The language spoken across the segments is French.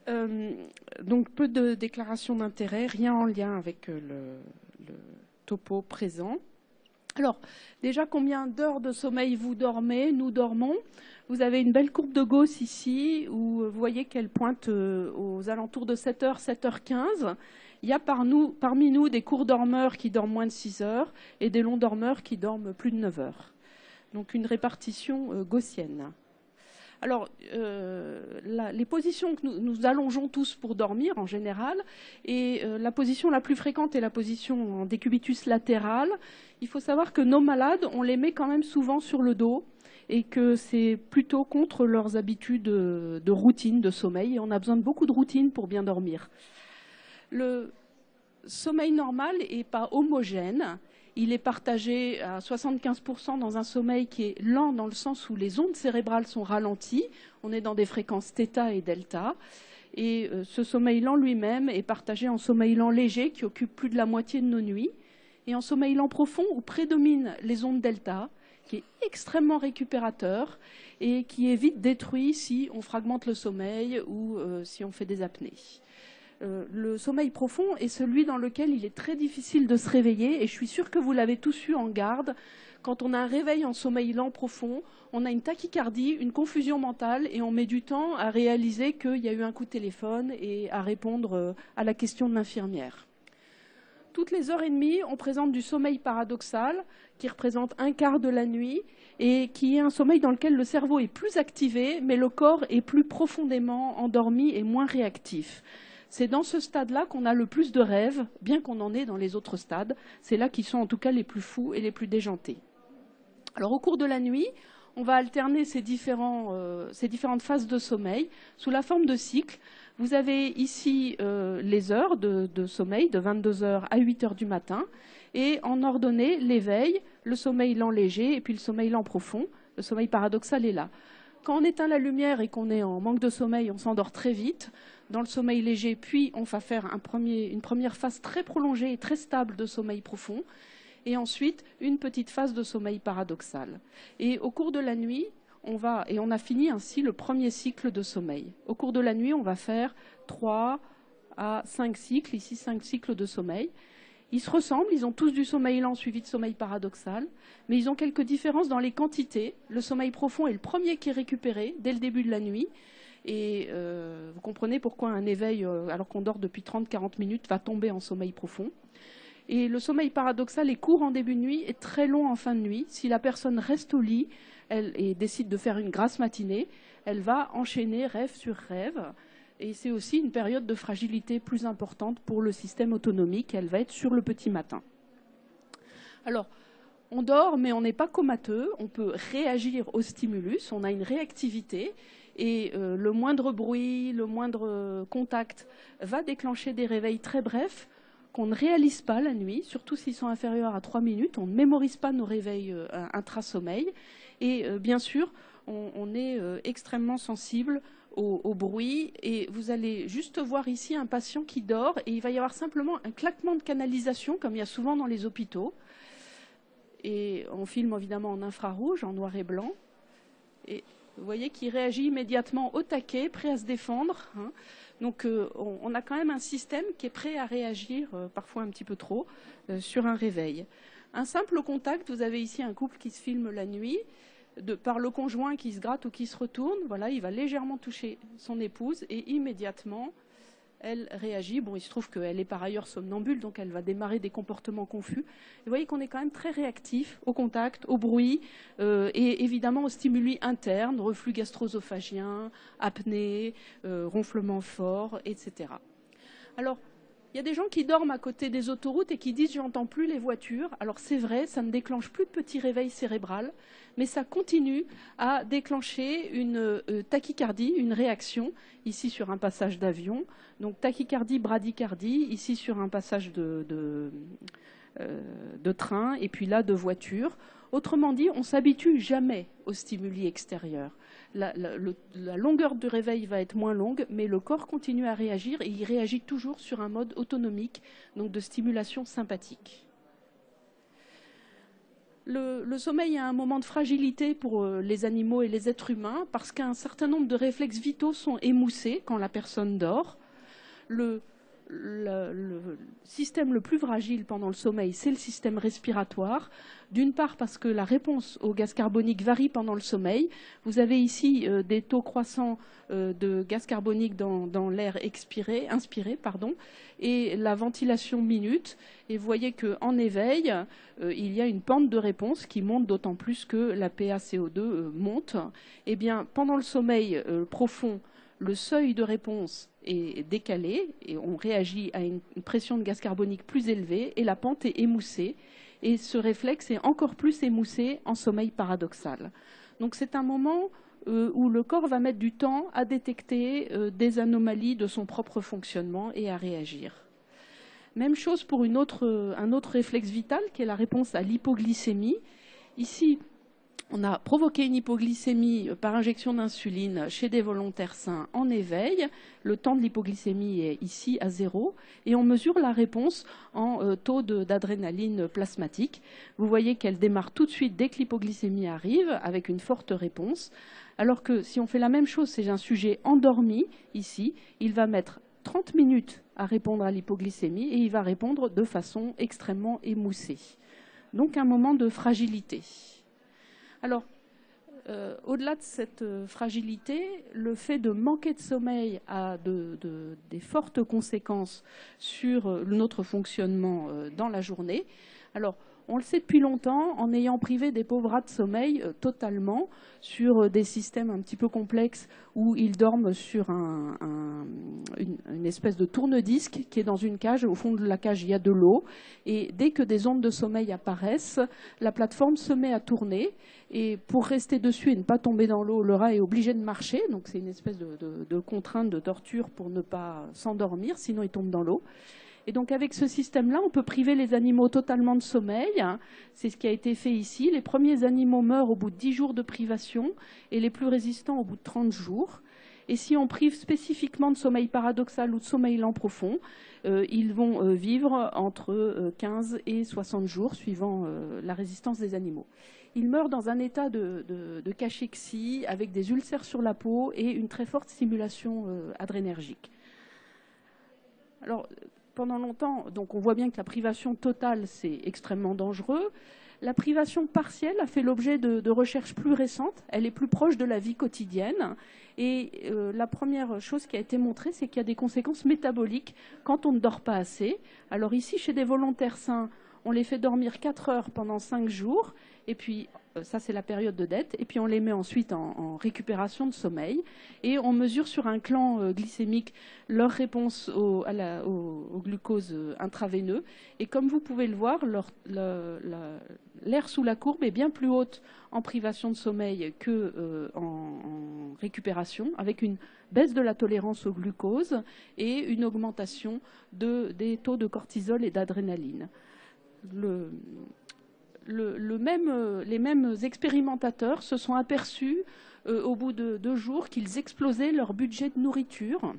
Euh, donc peu de déclarations d'intérêt, rien en lien avec le topo présent. Alors, déjà, combien d'heures de sommeil vous dormez? Nous dormons. Vous avez une belle courbe de Gauss ici, où vous voyez qu'elle pointe aux alentours de 7h, 7h15. Il y a parmi nous des courts dormeurs qui dorment moins de 6 heures et des longs dormeurs qui dorment plus de 9 heures. Donc une répartition gaussienne. Alors, les positions que nous allongeons tous pour dormir en général, et la position la plus fréquente est la position en décubitus latéral. Il faut savoir que nos malades, on les met quand même souvent sur le dos et que c'est plutôt contre leurs habitudes de routine, de sommeil. Et on a besoin de beaucoup de routine pour bien dormir. Le sommeil normal n'est pas homogène. Il est partagé à 75% dans un sommeil qui est lent dans le sens où les ondes cérébrales sont ralenties. On est dans des fréquences θ et delta. Et ce sommeil lent lui-même est partagé en sommeil lent léger qui occupe plus de la moitié de nos nuits et en sommeil lent profond où prédominent les ondes delta, qui est extrêmement récupérateur et qui est vite détruit si on fragmente le sommeil ou si on fait des apnées. Le sommeil profond est celui dans lequel il est très difficile de se réveiller et je suis sûre que vous l'avez tous eu en garde. Quand on a un réveil en sommeil lent profond, on a une tachycardie, une confusion mentale et on met du temps à réaliser qu'il y a eu un coup de téléphone et à répondre à la question de l'infirmière. Toutes les heures et demie, on présente du sommeil paradoxal qui représente un quart de la nuit et qui est un sommeil dans lequel le cerveau est plus activé mais le corps est plus profondément endormi et moins réactif. C'est dans ce stade-là qu'on a le plus de rêves, bien qu'on en ait dans les autres stades. C'est là qu'ils sont en tout cas les plus fous et les plus déjantés. Alors au cours de la nuit, on va alterner ces différentes phases de sommeil sous la forme de cycles. Vous avez ici les heures de sommeil, de 22 heures à 8 heures du matin, et en ordonnée, l'éveil, le sommeil lent léger et puis le sommeil lent profond. Le sommeil paradoxal est là. Quand on éteint la lumière et qu'on est en manque de sommeil, on s'endort très vite dans le sommeil léger, puis on va faire une première phase très prolongée et très stable de sommeil profond, et ensuite une petite phase de sommeil paradoxal. Et au cours de la nuit, on a fini ainsi le premier cycle de sommeil. Au cours de la nuit, on va faire 3 à 5 cycles, ici 5 cycles de sommeil. Ils se ressemblent, ils ont tous du sommeil lent suivi de sommeil paradoxal, mais ils ont quelques différences dans les quantités. Le sommeil profond est le premier qui est récupéré dès le début de la nuit. Et vous comprenez pourquoi un éveil, alors qu'on dort depuis 30-40 minutes, va tomber en sommeil profond. Et le sommeil paradoxal est court en début de nuit et très long en fin de nuit. Si la personne reste au lit et décide de faire une grasse matinée, elle va enchaîner rêve sur rêve. Et c'est aussi une période de fragilité plus importante pour le système autonomique. Elle va être sur le petit matin. Alors, on dort, mais on n'est pas comateux. On peut réagir au stimulus. On a une réactivité. Et le moindre bruit, le moindre contact va déclencher des réveils très brefs qu'on ne réalise pas la nuit, surtout s'ils sont inférieurs à 3 minutes. On ne mémorise pas nos réveils intra-sommeil. Et bien sûr, on est extrêmement sensible au bruit. Et vous allez juste voir ici un patient qui dort et il va y avoir simplement un claquement de canalisation, comme il y a souvent dans les hôpitaux. Et on filme évidemment en infrarouge, en noir et blanc. Et vous voyez qu'il réagit immédiatement au taquet, prêt à se défendre. Donc on a quand même un système qui est prêt à réagir, parfois un petit peu trop, sur un réveil. Un simple contact, vous avez ici un couple qui se filme la nuit, par le conjoint qui se gratte ou qui se retourne. Voilà, il va légèrement toucher son épouse et immédiatement, elle réagit. Bon, il se trouve qu'elle est par ailleurs somnambule, donc elle va démarrer des comportements confus. Vous voyez qu'on est quand même très réactif au contact, au bruit et évidemment aux stimuli internes, reflux gastro-œsophagien, apnée, ronflement fort, etc. Alors, il y a des gens qui dorment à côté des autoroutes et qui disent « j'entends plus les voitures ». Alors c'est vrai, ça ne déclenche plus de petit réveil cérébral, mais ça continue à déclencher une tachycardie, une réaction, ici sur un passage d'avion. Donc tachycardie, bradycardie, ici sur un passage de train et puis là de voiture. Autrement dit, on ne s'habitue jamais aux stimuli extérieurs. La longueur du réveil va être moins longue, mais le corps continue à réagir et il réagit toujours sur un mode autonomique, donc de stimulation sympathique. Le sommeil est un moment de fragilité pour les animaux et les êtres humains parce qu'un certain nombre de réflexes vitaux sont émoussés quand la personne dort. Le système le plus fragile pendant le sommeil, c'est le système respiratoire. D'une part parce que la réponse au gaz carbonique varie pendant le sommeil. Vous avez ici des taux croissants de gaz carbonique dans l'air inspiré, et la ventilation minute. Et vous voyez qu'en éveil, il y a une pente de réponse qui monte d'autant plus que la PaCO2 monte. Eh bien, pendant le sommeil profond, le seuil de réponse est décalé et on réagit à une pression de gaz carbonique plus élevée et la pente est émoussée. Et ce réflexe est encore plus émoussé en sommeil paradoxal. Donc c'est un moment où le corps va mettre du temps à détecter des anomalies de son propre fonctionnement et à réagir. Même chose pour un autre réflexe vital qui est la réponse à l'hypoglycémie. Ici, on a provoqué une hypoglycémie par injection d'insuline chez des volontaires sains en éveil. Le temps de l'hypoglycémie est ici à 0. Et on mesure la réponse en taux d'adrénaline plasmatique. Vous voyez qu'elle démarre tout de suite dès que l'hypoglycémie arrive, avec une forte réponse. Alors que si on fait la même chose chez un sujet endormi, ici, il va mettre 30 minutes à répondre à l'hypoglycémie et il va répondre de façon extrêmement émoussée. Donc un moment de fragilité. Alors, au-delà de cette fragilité, le fait de manquer de sommeil a des fortes conséquences sur notre fonctionnement dans la journée. Alors, on le sait depuis longtemps, en ayant privé des pauvres rats de sommeil totalement sur des systèmes un petit peu complexes où ils dorment sur une espèce de tourne-disque qui est dans une cage. Au fond de la cage, il y a de l'eau. Et dès que des ondes de sommeil apparaissent, la plateforme se met à tourner. Et pour rester dessus et ne pas tomber dans l'eau, le rat est obligé de marcher. Donc c'est une espèce de contrainte, de torture pour ne pas s'endormir, sinon il tombe dans l'eau. Et donc avec ce système-là, on peut priver les animaux totalement de sommeil. C'est ce qui a été fait ici. Les premiers animaux meurent au bout de 10 jours de privation et les plus résistants au bout de 30 jours. Et si on prive spécifiquement de sommeil paradoxal ou de sommeil lent profond, ils vont vivre entre 15 et 60 jours suivant la résistance des animaux. Ils meurent dans un état de cachexie avec des ulcères sur la peau et une très forte stimulation adrénergique. Alors, pendant longtemps, donc on voit bien que la privation totale, c'est extrêmement dangereux. La privation partielle a fait l'objet de recherches plus récentes. Elle est plus proche de la vie quotidienne. Et la première chose qui a été montrée, c'est qu'il y a des conséquences métaboliques quand on ne dort pas assez. Alors ici, chez des volontaires sains, on les fait dormir 4 heures pendant 5 jours. Et puis, ça, c'est la période de dette. Et puis, on les met ensuite en récupération de sommeil. Et on mesure sur un clan glycémique leur réponse au glucose intraveineux. Et comme vous pouvez le voir, l'air sous la courbe est bien plus haute en privation de sommeil qu'en récupération, avec une baisse de la tolérance au glucose et une augmentation des taux de cortisol et d'adrénaline. Les mêmes expérimentateurs se sont aperçus au bout de 2 jours qu'ils explosaient leur budget de nourriture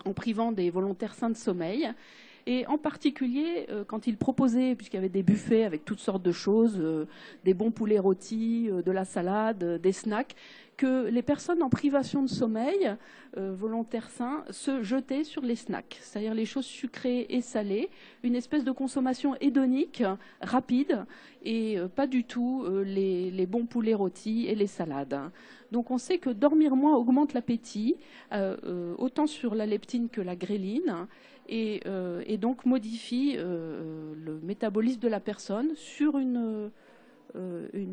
en privant des volontaires sains de sommeil. Et en particulier, quand ils proposaient, puisqu'il y avait des buffets avec toutes sortes de choses, des bons poulets rôtis, de la salade, des snacks, que les personnes en privation de sommeil, volontaires sains, se jetaient sur les snacks, c'est-à-dire les choses sucrées et salées, une espèce de consommation hédonique, rapide, et pas du tout les bons poulets rôtis et les salades. Donc on sait que dormir moins augmente l'appétit, autant sur la leptine que la gréline, et donc modifie le métabolisme de la personne sur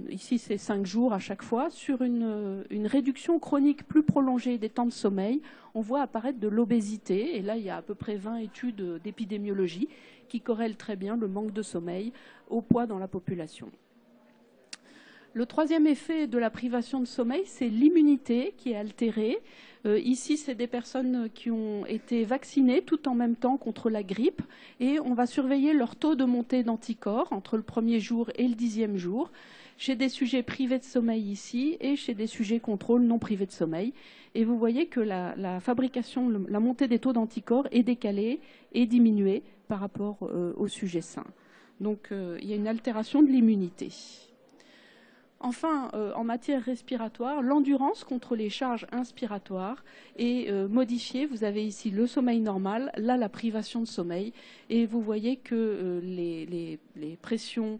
ici c'est 5 jours à chaque fois, sur une réduction chronique plus prolongée des temps de sommeil, on voit apparaître de l'obésité, et là il y a à peu près 20 études d'épidémiologie qui corrèlent très bien le manque de sommeil au poids dans la population. Le troisième effet de la privation de sommeil, c'est l'immunité qui est altérée. Ici, c'est des personnes qui ont été vaccinées tout en même temps contre la grippe et on va surveiller leur taux de montée d'anticorps entre le 1er jour et le 10e jour chez des sujets privés de sommeil ici et chez des sujets contrôle non privés de sommeil. Et vous voyez que la fabrication, la montée des taux d'anticorps est décalée et diminuée par rapport aux sujets sains. Donc il y a une altération de l'immunité. Enfin, en matière respiratoire, l'endurance contre les charges inspiratoires est modifiée. Vous avez ici le sommeil normal, là la privation de sommeil. Et vous voyez que les pressions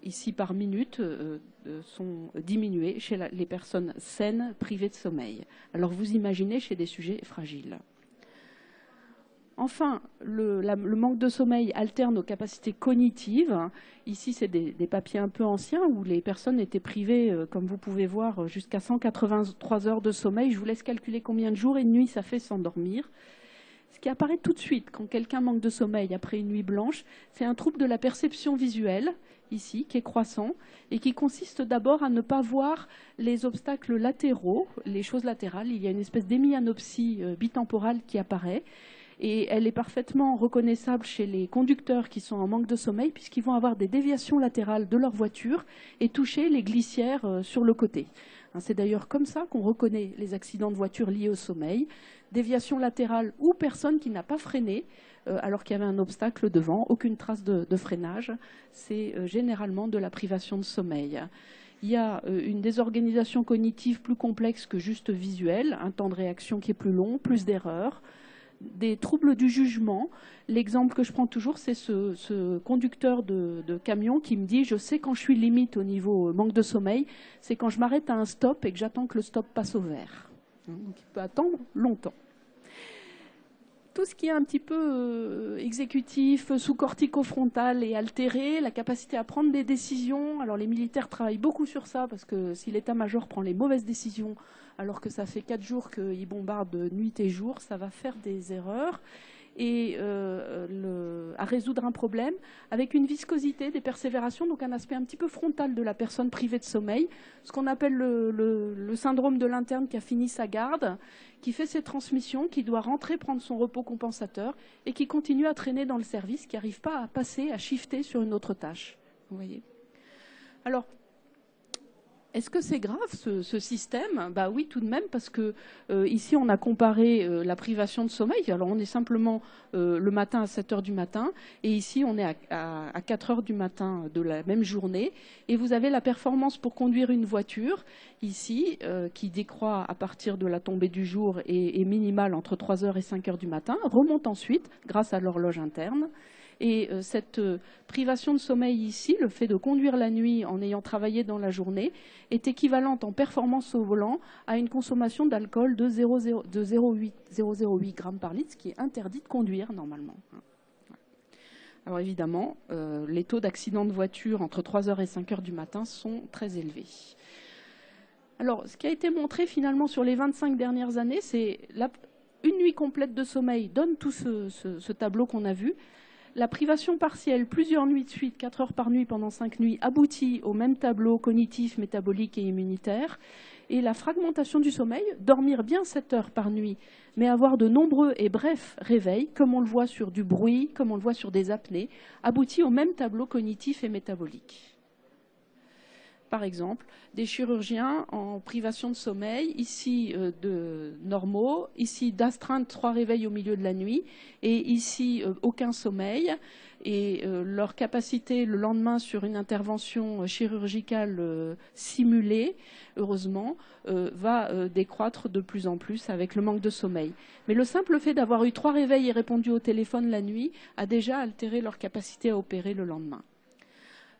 ici par minute sont diminuées chez les personnes saines privées de sommeil. Alors vous imaginez chez des sujets fragiles. Enfin, le manque de sommeil altère nos capacités cognitives. Ici, c'est des papiers un peu anciens où les personnes étaient privées, comme vous pouvez voir, jusqu'à 183 heures de sommeil. Je vous laisse calculer combien de jours et de nuits ça fait sans dormir. Ce qui apparaît tout de suite quand quelqu'un manque de sommeil après une nuit blanche, c'est un trouble de la perception visuelle, ici, qui est croissant, et qui consiste d'abord à ne pas voir les obstacles latéraux, les choses latérales. Il y a une espèce d'hémianopsie bitemporale qui apparaît. Et elle est parfaitement reconnaissable chez les conducteurs qui sont en manque de sommeil, puisqu'ils vont avoir des déviations latérales de leur voiture et toucher les glissières sur le côté. C'est d'ailleurs comme ça qu'on reconnaît les accidents de voiture liés au sommeil. Déviation latérale ou personne qui n'a pas freiné alors qu'il y avait un obstacle devant, aucune trace de freinage. C'est généralement de la privation de sommeil. Il y a une désorganisation cognitive plus complexe que juste visuelle, un temps de réaction qui est plus long, plus d'erreurs, des troubles du jugement. L'exemple que je prends toujours, c'est ce conducteur de camion qui me dit « Je sais quand je suis limite au niveau manque de sommeil, c'est quand je m'arrête à un stop et que j'attends que le stop passe au vert. » Donc il peut attendre longtemps. Tout ce qui est un petit peu exécutif, sous-cortico-frontal est altéré, la capacité à prendre des décisions. Alors les militaires travaillent beaucoup sur ça parce que si l'état-major prend les mauvaises décisions alors que ça fait 4 jours qu'ils bombardent nuit et jour, ça va faire des erreurs. Et à résoudre un problème avec une viscosité, des persévérations, donc un aspect un petit peu frontal de la personne privée de sommeil, ce qu'on appelle le syndrome de l'interne qui a fini sa garde, qui fait ses transmissions, qui doit rentrer prendre son repos compensateur et qui continue à traîner dans le service, qui n'arrive pas à passer, à shifter sur une autre tâche. Vous voyez ? Alors, est-ce que c'est grave ce système ? Bah oui, tout de même, parce que ici on a comparé la privation de sommeil. Alors on est simplement le matin à 7 heures du matin, et ici on est à 4 heures du matin de la même journée. Et vous avez la performance pour conduire une voiture ici qui décroît à partir de la tombée du jour et est minimale entre 3 heures et 5 heures du matin, remonte ensuite grâce à l'horloge interne. Et cette privation de sommeil ici, le fait de conduire la nuit en ayant travaillé dans la journée, est équivalente en performance au volant à une consommation d'alcool de 0,08 grammes par litre, ce qui est interdit de conduire normalement. Alors évidemment, les taux d'accident de voiture entre 3 heures et 5 heures du matin sont très élevés. Alors, ce qui a été montré finalement sur les 25 dernières années, c'est une nuit complète de sommeil donne tout ce tableau qu'on a vu. La privation partielle, plusieurs nuits de suite, 4 heures par nuit pendant 5 nuits, aboutit au même tableau cognitif, métabolique et immunitaire. Et la fragmentation du sommeil, dormir bien 7 heures par nuit, mais avoir de nombreux et brefs réveils, comme on le voit sur du bruit, comme on le voit sur des apnées, aboutit au même tableau cognitif et métabolique. Par exemple, des chirurgiens en privation de sommeil, ici de normaux, ici d'astreinte, 3 réveils au milieu de la nuit, et ici aucun sommeil. Et leur capacité le lendemain sur une intervention chirurgicale simulée, heureusement, va décroître de plus en plus avec le manque de sommeil. Mais le simple fait d'avoir eu 3 réveils et répondu au téléphone la nuit a déjà altéré leur capacité à opérer le lendemain.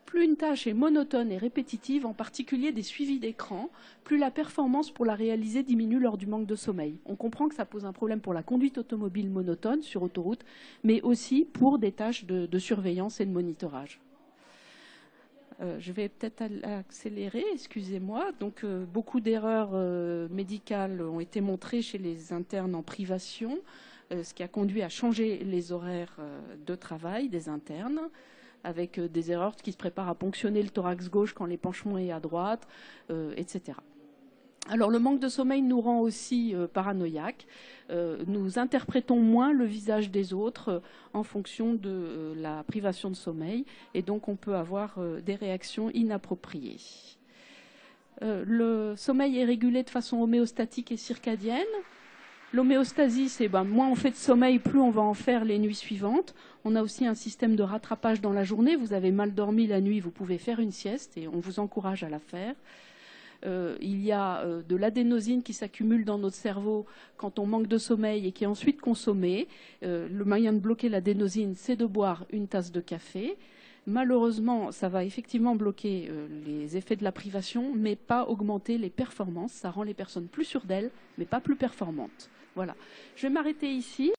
Plus une tâche est monotone et répétitive, en particulier des suivis d'écran, plus la performance pour la réaliser diminue lors du manque de sommeil. On comprend que ça pose un problème pour la conduite automobile monotone sur autoroute, mais aussi pour des tâches de surveillance et de monitorage. Je vais peut-être accélérer, excusez-moi. Donc, beaucoup d'erreurs médicales ont été montrées chez les internes en privation, ce qui a conduit à changer les horaires de travail des internes, avec des erreurs qui se préparent à ponctionner le thorax gauche quand l'épanchement est à droite, etc. Alors le manque de sommeil nous rend aussi paranoïaques. Nous interprétons moins le visage des autres en fonction de la privation de sommeil, et donc on peut avoir des réactions inappropriées. Le sommeil est régulé de façon homéostatique et circadienne. L'homéostasie, c'est moins on fait de sommeil, plus on va en faire les nuits suivantes. On a aussi un système de rattrapage dans la journée. Vous avez mal dormi la nuit, vous pouvez faire une sieste et on vous encourage à la faire. Il y a de l'adénosine qui s'accumule dans notre cerveau quand on manque de sommeil et qui est ensuite consommée. Le moyen de bloquer l'adénosine, c'est de boire une tasse de café. Malheureusement, ça va effectivement bloquer les effets de la privation, mais pas augmenter les performances. Ça rend les personnes plus sûres d'elles, mais pas plus performantes. Voilà. Je vais m'arrêter ici.